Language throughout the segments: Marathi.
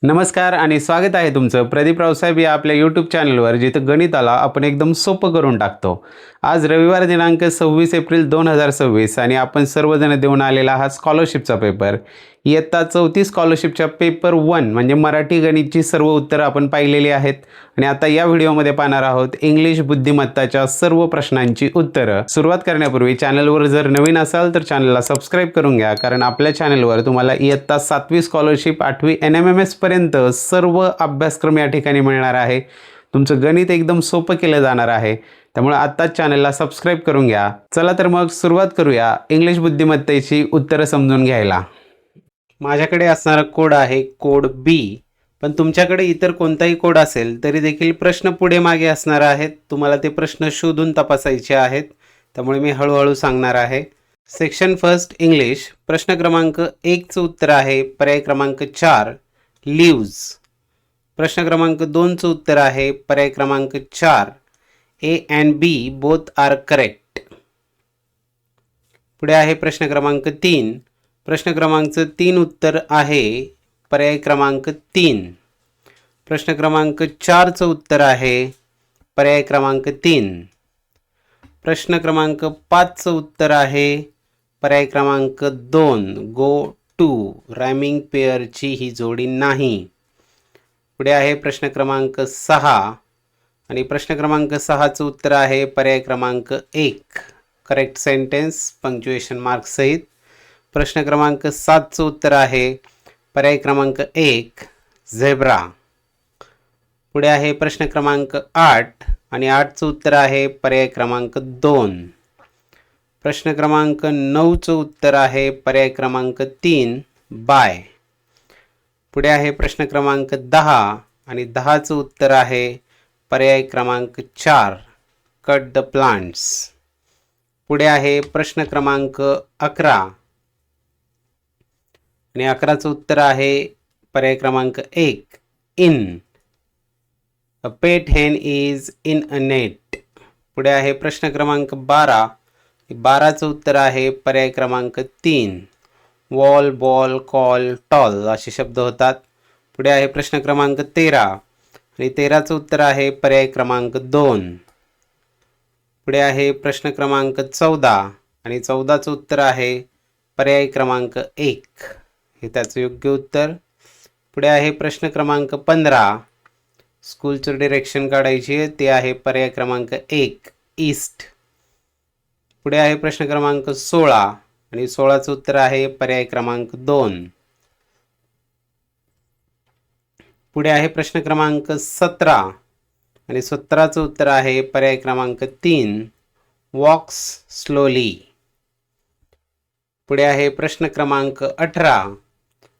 नमस्कार आणि स्वागत आहे तुमचं प्रदीप रावसाहेब या आपल्या यूट्यूब चॅनलवर, जिथं गणिताला आपण एकदम सोपं करून टाकतो. आज रविवार दिनांक 26 एप्रिल 2026 आणि आपण सर्वजण देऊन आलेला हा स्कॉलरशिपचा पेपर. इयत्ता 4थी स्कॉलरशिपच्या पेपर 1 म्हणजे मराठी गणितची सर्व उत्तरं आपण पाहिलेली आहेत आणि आता या व्हिडिओमध्ये पाहणार आहोत इंग्लिश बुद्धिमत्ताच्या सर्व प्रश्नांची उत्तरं. सुरुवात करण्यापूर्वी चॅनलवर जर नवीन असाल तर चॅनलला सबस्क्राईब करून घ्या, कारण आपल्या चॅनलवर तुम्हाला इयत्ता 7वी स्कॉलरशिप 8वी NMMS पर्यंत सर्व अभ्यासक्रम या ठिकाणी मिळणार आहे. तुमचं गणित एकदम सोपं केलं जाणार आहे, त्यामुळे आत्ताच चॅनलला सबस्क्राईब करून घ्या. चला तर मग सुरुवात करूया इंग्लिश बुद्धिमत्तेची उत्तरं समजून घ्यायला. माझ्याकडे असणारा कोड आहे कोड B, पण तुमच्याकडे इतर कोणताही कोड असेल तरी देखील प्रश्न पुढे मागे असणार आहेत. तुम्हाला ते प्रश्न शोधून तपासायचे आहेत, त्यामुळे मी हळूहळू सांगणार आहे. सेक्शन फर्स्ट इंग्लिश, प्रश्न क्रमांक 1चं उत्तर आहे पर्याय क्रमांक 4 लिव्ज. प्रश्न क्रमांक 2चं उत्तर आहे पर्याय क्रमांक 4 A and B both are correct. पुढे आहे प्रश्न क्रमांक 3. प्रश्न क्रमांक 3 उत्तर आहे पर्याय क्रमांक 3. प्रश्न क्रमांक 4चं उत्तर आहे पर्याय क्रमांक 3. प्रश्न क्रमांक 5चं उत्तर आहे पर्याय क्रमांक 2 गो टू. रायमिंग पेअरची ही जोडी नाही. पुढे आहे प्रश्न क्रमांक 6 आणि प्रश्न क्रमांक 6चं उत्तर आहे पर्याय क्रमांक 1 करेक्ट सेंटेन्स पंक्च्युएशन मार्क सहित. प्रश्न क्रमांक 7चं उत्तर आहे पर्याय क्रमांक 1 झेब्रा. पुढे आहे प्रश्न क्रमांक 8 आणि 8चं उत्तर आहे पर्याय क्रमांक 2. प्रश्न क्रमांक 9चं उत्तर आहे पर्याय क्रमांक 3 बाय. पुढे आहे प्रश्न क्रमांक 10 आणि 10चं उत्तर आहे पर्याय क्रमांक 4 कट द प्लांट्स. पुढे आहे प्रश्न क्रमांक 11 आणि 11चं उत्तर आहे पर्याय क्रमांक 1 इन. अ पेट हेन इज इन अ नेट. पुढे आहे प्रश्न क्रमांक 12. 12चं उत्तर आहे पर्याय क्रमांक 3 वॉल बॉल कॉल टॉल असे शब्द होतात. पुढे आहे प्रश्न क्रमांक 13 आणि 13चं उत्तर आहे पर्याय क्रमांक 2. पुढे आहे प्रश्न क्रमांक 14 आणि 14चं उत्तर आहे पर्याय क्रमांक 1 हे त्याचं योग्य उत्तर. पुढे आहे प्रश्न क्रमांक 15. स्कूलचं डिरेक्शन काढायची आहे, ते आहे पर्याय क्रमांक 1 ईस्ट. पुढे आहे प्रश्न क्रमांक 16 आणि 16चं उत्तर आहे पर्याय क्रमांक 2. पुढे आहे प्रश्न क्रमांक 17 आणि 17चं उत्तर आहे पर्याय क्रमांक 3 वॉक्स स्लोली. पुढे आहे प्रश्न क्रमांक 18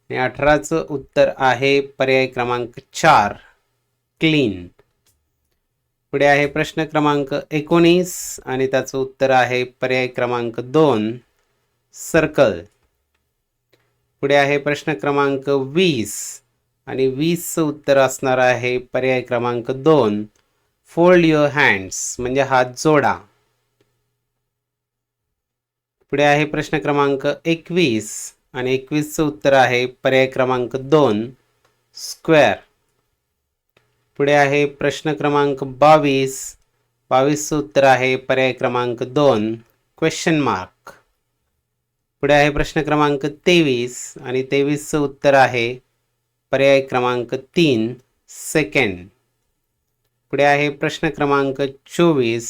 आणि 18चं उत्तर आहे पर्याय क्रमांक 4 क्लीन. पुढे आहे प्रश्न क्रमांक 19 आणि त्याचं उत्तर आहे पर्याय क्रमांक 2 सर्कल. पुढे आहे प्रश्न क्रमांक 20 आणि 20चं उत्तर असणार आहे पर्याय क्रमांक 2 फोल्ड युअर हँड्स म्हणजे हात जोडा. पुढे आहे प्रश्न क्रमांक 21 आणि 21चं उत्तर आहे पर्याय क्रमांक 2 स्क्वेअर. पुढे आहे प्रश्न क्रमांक 22. 22चं उत्तर आहे पर्याय क्रमांक 2 क्वेश्चन मार्क. पुढे आहे प्रश्न क्रमांक 23 आणि 23चं उत्तर आहे पर्याय क्रमांक 3 सेकंड. पुढे आहे प्रश्न क्रमांक 24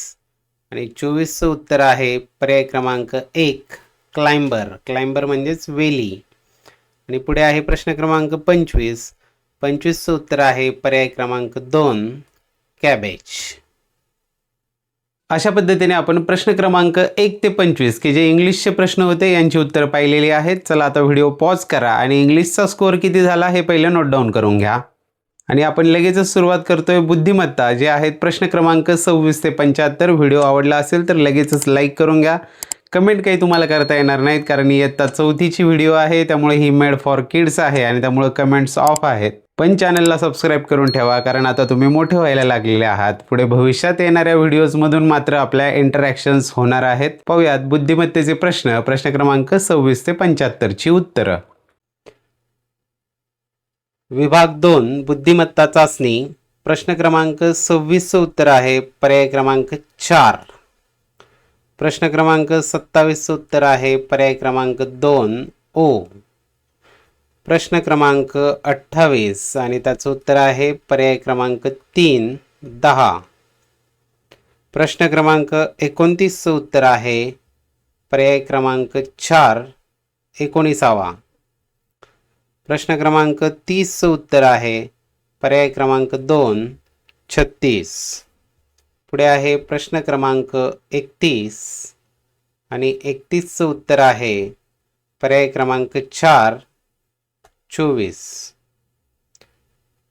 आणि 24चं उत्तर आहे पर्याय क्रमांक 1 क्लाइंबर. क्लाइंबर म्हणजेच वेली. आणि पुढे आहे प्रश्न क्रमांक 25. 25चं उत्तर आहे पर्याय क्रमांक 2 कॅबेज. अशा पद्धतीने आपण प्रश्न क्रमांक 1 ते 25 की जे इंग्लिशचे प्रश्न होते यांची उत्तरं पाहिलेली आहेत. चला आता व्हिडिओ पॉज करा आणि इंग्लिशचा स्कोअर किती झाला हे पहिलं नोट डाऊन करून घ्या. आणि आपण लगेचच सुरुवात करतोय बुद्धिमत्ता जे आहेत प्रश्न क्रमांक 26 ते 75. व्हिडिओ आवडला असेल तर लगेचच लाईक करून घ्या. कमेंट काही तुम्हाला करता येणार नाहीत, कारण इयत्ता 4थीची व्हिडिओ आहे, त्यामुळे ही मेड फॉर किड्स आहे आणि त्यामुळे कमेंट्स ऑफ आहेत. पण चॅनलला सबस्क्राईब करून ठेवा, कारण आता तुम्ही मोठे व्हायला लागलेले आहात. पुढे भविष्यात येणाऱ्या व्हिडिओजमधून मात्र आपल्या इंटरॅक्शन्स होणार आहेत. पाहूयात बुद्धिमत्तेचे प्रश्न. प्रश्न क्रमांक 26 ते 75 ची उत्तरं. विभाग 2 बुद्धिमत्ता चाचणी प्रश्न क्रमांक 26 चं उत्तर आहे पर्याय क्रमांक 4. प्रश्न क्रमांक 27 चं उत्तर आहे पर्याय क्रमांक 2 ओ. प्रश्न क्रमांक 28 आणि त्याचं उत्तर आहे पर्याय क्रमांक 3 10. प्रश्न क्रमांक 29 चं उत्तर आहे पर्याय क्रमांक 4 19. प्रश्न क्रमांक 30 चं उत्तर आहे पर्याय क्रमांक 2 36. पुढे आहे प्रश्न क्रमांक 31 आणि 31 चं उत्तर आहे पर्याय क्रमांक 4 24.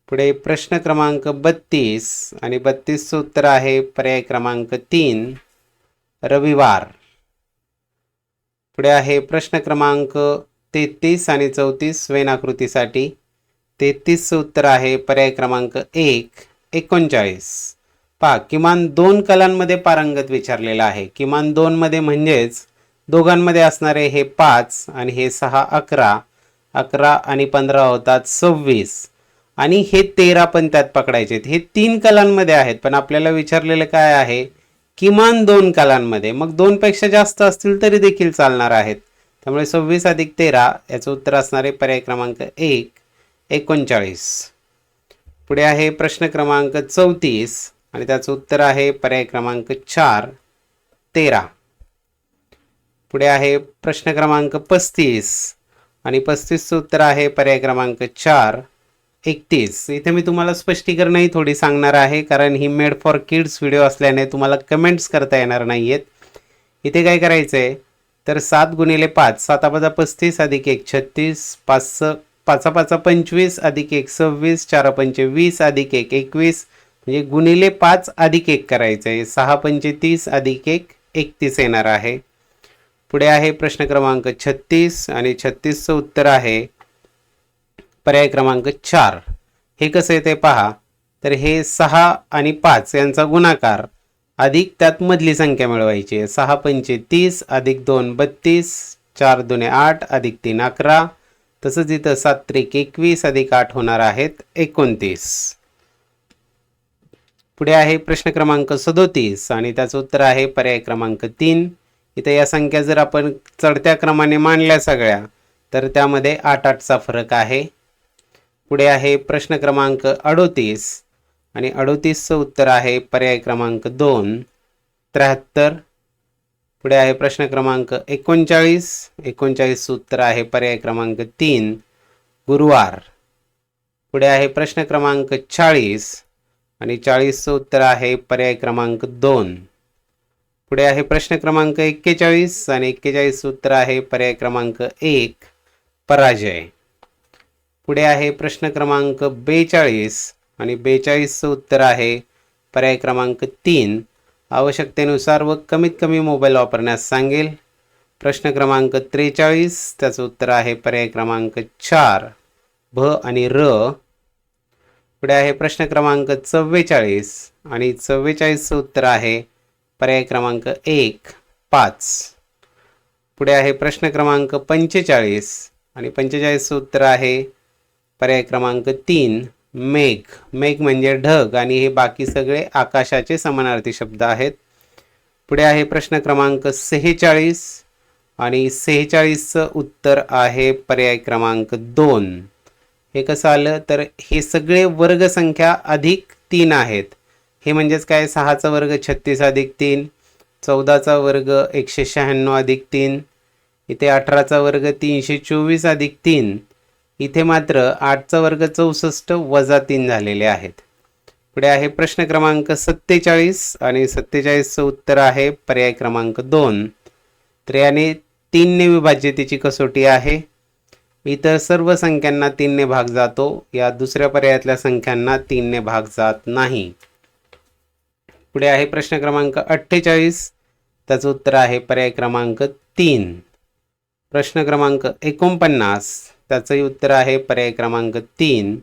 पुढे प्रश्न क्रमांक 32 आणि 32 चं उत्तर आहे पर्याय क्रमांक 3 रविवार. पुढे आहे प्रश्न क्रमांक 33 आणि 34 वेन आकृतीसाठी 33 चं उत्तर आहे पर्याय क्रमांक 1 39. पहा किमान 2 कलांमध्ये पारंगत विचारलेला आहे. किमान 2 मध्ये म्हणजेच दोघांमध्ये असणारे हे 5 आणि हे 6 11 11 आणि 15 होतात 26 आणि हे 13 पण त्यात पकडायचे. हे 3 कलांमध्ये आहेत पण आपल्याला विचारलेलं काय आहे किमान 2 कलांमध्ये. मग 2 पेक्षा जास्त असतील तरी देखील चालणार आहेत. त्यामुळे 26 अधिक 13 याचं उत्तर असणारे पर्याय क्रमांक 1 39. पुढे आहे प्रश्न क्रमांक 34 आणि त्याचं उत्तर आहे पर्याय क्रमांक 4 13. पुढे आहे प्रश्न क्रमांक 35 आणि 35चं उत्तर आहे पर्याय क्रमांक 4 31. इथे मी तुम्हाला स्पष्टीकरणही थोडी सांगणार आहे कारण he made for kids video असल्याने तुम्हाला कमेंट्स करता येणार नाही आहेत. इथे काय करायचं आहे तर 7 गुणिले 5 7 5 35 अधिक 1 36 5 5 5 25 अधिक 1 26 4 5 20 अधिक 1 21 म्हणजे गुणिले 5 अधिक 1 करायचं आहे. 6 5 30 अधिक 1 31 येणार आहे. पुढे आहे प्रश्न क्रमांक 36 आणि 36चं उत्तर आहे पर्याय क्रमांक 4. हे कसं येते पहा तर हे 6 आणि 5 यांचा गुणाकार अधिक त्यात मधली संख्या मिळवायची आहे. 6 5 30 अधिक 2 32 4 2 8 अधिक 3 11. तसंच इथं 7 3 21 अधिक 8 होणार आहेत 29. पुढे आहे प्रश्न क्रमांक 37 आणि त्याचं उत्तर आहे पर्याय क्रमांक 3. इथे या संख्या जर आपण चढत्या क्रमाने मांडल्या सगळ्या तर त्यामध्ये 8 8चा फरक आहे. पुढे आहे प्रश्न क्रमांक 38 आणि 38चं उत्तर आहे पर्याय क्रमांक 2 73. पुढे आहे प्रश्न क्रमांक 39 39चं उत्तर आहे पर्याय क्रमांक 3 गुरुवार. पुढे आहे प्रश्न क्रमांक 40 आणि 40चं उत्तर आहे पर्याय क्रमांक 2. पुढे आहे प्रश्न क्रमांक 41 आणि 41चं उत्तर आहे पर्याय क्रमांक 1 पराजय. पुढे आहे प्रश्न क्रमांक 42 आणि 42चं उत्तर आहे पर्याय क्रमांक 3 आवश्यकतेनुसार व कमीत कमी मोबाईल वापरण्यास सांगेल. प्रश्न क्रमांक 43 त्याचं उत्तर आहे पर्याय क्रमांक 4 भ आणि र. पुढे आहे प्रश्न क्रमांक 44 आणि 44चं उत्तर आहे पर्याय क्रमांक 1 5. पुढे आहे प्रश्न क्रमांक 45 आणि 45चं उत्तर आहे पर्याय क्रमांक 3 मेघ. मेघ म्हणजे ढग आणि हे बाकी सगळे आकाशाचे समानार्थी शब्द आहेत. पुढे आहे प्रश्न क्रमांक 46 आणि 46चं उत्तर आहे पर्याय क्रमांक 2. हे कसं आलं तर हे सगळे वर्गसंख्या अधिक 3 आहेत. हे म्हणजेच काय 6चा वर्ग 36 अधिक 3 14चा वर्ग 196 अधिक 3 इथे 18चा वर्ग 324 अधिक 3 इथे मात्र 8चा वर्ग 64 वजा 3 झालेले आहेत. पुढे आहे प्रश्न क्रमांक 47 आणि 47चं उत्तर आहे पर्याय क्रमांक 2. तर याने 3ने विभाज्यतेची कसोटी आहे. इतर सर्व संख्यांना 3ने भाग जातो. या दुसऱ्या पर्यायातल्या संख्यांना 3ने भाग जात नाही. पुढे आहे प्रश्न क्रमांक 48 त्याचं उत्तर आहे पर्याय क्रमांक 3. प्रश्न क्रमांक 49 त्याचंही उत्तर आहे पर्याय क्रमांक 3.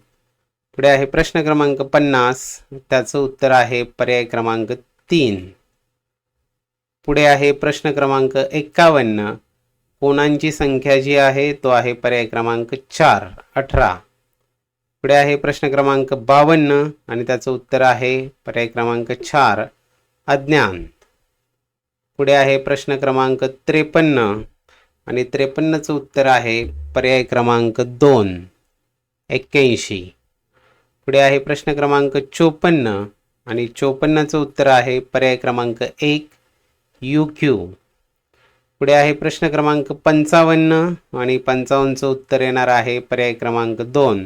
पुढे आहे प्रश्न क्रमांक 50 त्याचं उत्तर आहे पर्याय क्रमांक 3. पुढे आहे प्रश्न क्रमांक 51 कोणांची संख्या जी आहे तो आहे पर्याय क्रमांक 4 18. पुढे आहे प्रश्न क्रमांक 52 आणि त्याचं उत्तर आहे पर्याय क्रमांक 4 अज्ञान. पुढे आहे प्रश्न क्रमांक 53 आणि 53चं उत्तर आहे पर्याय क्रमांक 2 81. पुढे आहे प्रश्न क्रमांक 54 आणि 54चं उत्तर आहे पर्याय क्रमांक 1 UQ. पुढे आहे प्रश्न क्रमांक 55 आणि 55चं उत्तर येणार आहे पर्याय क्रमांक 2.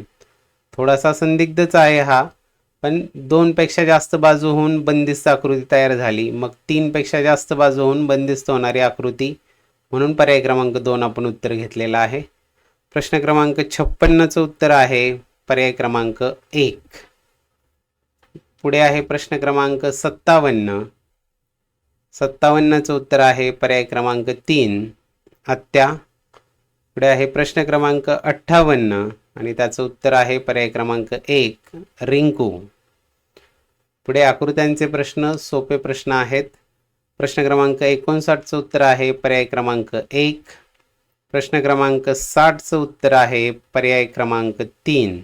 थोडासा संदिग्धच आहे हा, पण 2 पेक्षा जास्त बाजू होऊन बंदिस्त आकृती तयार झाली, मग 3 पेक्षा जास्त बाजू होऊन बंदिस्त होणारी आकृती, म्हणून पर्याय क्रमांक 2 आपण उत्तर घेतलेला आहे. प्रश्न क्रमांक 56चं उत्तर आहे पर्याय क्रमांक 1. पुढे आहे प्रश्न क्रमांक 57. 57चं उत्तर आहे पर्याय क्रमांक 3 हत्या. पुढे आहे प्रश्न क्रमांक 58 आणि त्याचं उत्तर आहे पर्याय क्रमांक 1 रिंकू. पुढे आकृत्यांचे प्रश्न सोपे प्रश्न आहेत. प्रश्न क्रमांक 59चं उत्तर आहे पर्याय क्रमांक 1. प्रश्न क्रमांक 60चं उत्तर आहे पर्याय क्रमांक 3.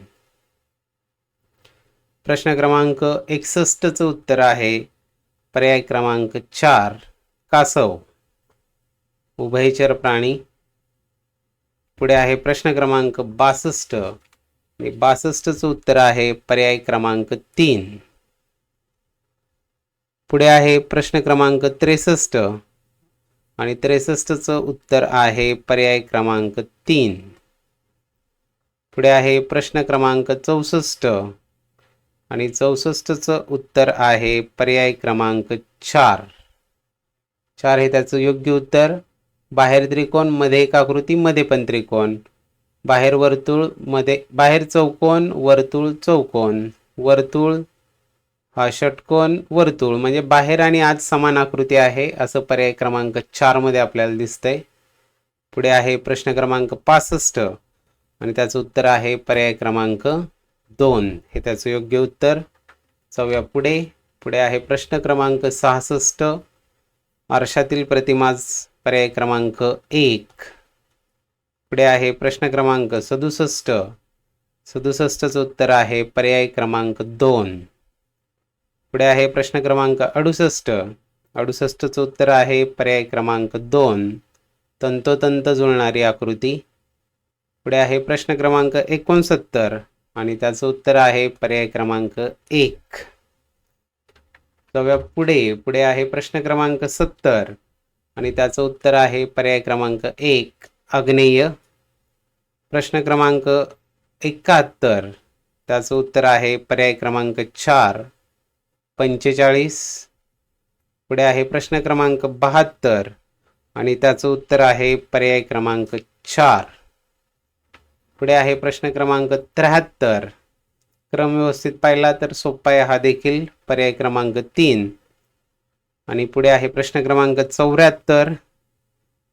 प्रश्न क्रमांक 61चं उत्तर आहे पर्याय क्रमांक 4 कासव उभयचर प्राणी. पुढे आहे प्रश्न क्रमांक 62 आणि 62चं उत्तर आहे पर्याय क्रमांक 3. पुढे आहे प्रश्न क्रमांक 63 आणि 63चं उत्तर आहे पर्याय क्रमांक 3. पुढे आहे प्रश्न क्रमांक 64 आणि 64चं उत्तर आहे पर्याय क्रमांक 4. 4 हे त्याचं योग्य उत्तर. बाहेर त्रिकोण, मध्ये एक आकृती, मध्ये पण त्रिकोण. बाहेर वर्तुळ, मध्ये बाहेर चौकोन, वर्तुळ, चौकोन, वर्तुळ हा षटकोन, वर्तुळ, म्हणजे बाहेर आणि आत समान आकृती आहे असं पर्याय क्रमांक 4 मध्ये आपल्याला दिसतंय. पुढे आहे प्रश्न क्रमांक 65 आणि त्याचं उत्तर आहे पर्याय क्रमांक 2 हे त्याचं योग्य उत्तर. जाऊया पुढे आहे प्रश्न क्रमांक 66 आरशातील प्रतिमाज पर्याय क्रमांक 1. पुढे आहे प्रश्न क्रमांक 67. 67चं उत्तर आहे पर्याय क्रमांक 2. पुढे आहे प्रश्न क्रमांक 68. 68चं उत्तर आहे पर्याय क्रमांक 2 तंतोतंत जुळणारी आकृती. पुढे आहे प्रश्न क्रमांक 69 आणि त्याचं उत्तर आहे पर्याय क्रमांक 1. जाऊया पुढे आहे प्रश्न क्रमांक 70 आणि त्याचं उत्तर आहे पर्याय क्रमांक 1 आग्नेय. प्रश्न क्रमांक 71 त्याचं उत्तर आहे पर्याय क्रमांक 4 45. पुढे आहे प्रश्न क्रमांक 72 आणि त्याचं उत्तर आहे पर्याय क्रमांक 4. पुढे आहे प्रश्न क्रमांक 73. क्रम व्यवस्थित पाहिला तर सोपा आहे हा देखील, पर्याय क्रमांक 3. आणि पुढे आहे प्रश्न क्रमांक 74.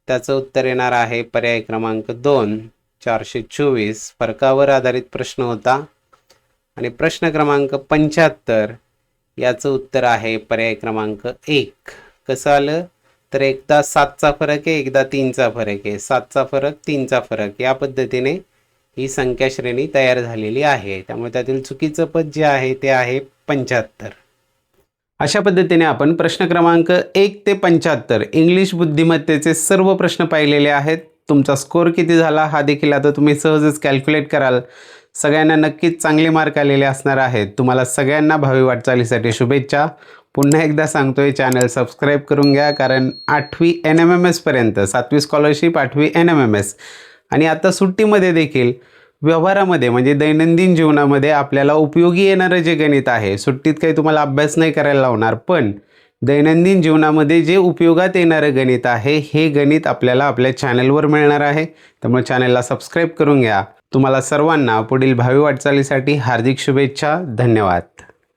त्याचं उत्तर येणार आहे पर्याय क्रमांक 2 424. फरकावर आधारित प्रश्न होता. आणि प्रश्न क्रमांक 75 याचं उत्तर आहे पर्याय क्रमांक 1. कसं आलं तर एकदा 7चा फरक आहे, एकदा 3चा फरक आहे. 7चा फरक, 3चा फरक, या पद्धतीने ही संख्या श्रेणी तयार झालेली आहे. त्यामुळे त्यातील चुकीचं पद जे आहे ते आहे 75. अशा पद्धतीने आपण प्रश्न क्रमांक 1 ते 75 इंग्लिश बुद्धिमत्तेचे सर्व प्रश्न पाहिलेले आहेत. तुमचा स्कोअर किती झाला हा देखील आता तुम्ही सहजच कॅल्क्युलेट कराल. सगळ्यांना नक्कीच चांगले मार्क आलेले असणार आहेत. तुम्हाला सगळ्यांना भावी वाटचालीसाठी शुभेच्छा. पुन्हा एकदा सांगतोय, चॅनल सबस्क्राईब करून घ्या, कारण 8वी NMMS पर्यंत 7वी स्कॉलरशिप, 8वी NMMS आणि आता सुट्टीमध्ये देखील व्यवहारामध्ये म्हणजे दैनंदिन जीवनामध्ये आपल्याला उपयोगी येणारं जे गणित आहे, सुट्टीत काही तुम्हाला अभ्यास नाही करायला लावणार, पण दैनंदिन जीवनामध्ये जे उपयोगात येणारं गणित आहे हे गणित आपल्याला आपल्या चॅनलवर मिळणार आहे. त्यामुळे चॅनलला सबस्क्राईब करून घ्या. तुम्हाला सर्वांना पुढील भावी वाटचालीसाठी हार्दिक शुभेच्छा. धन्यवाद.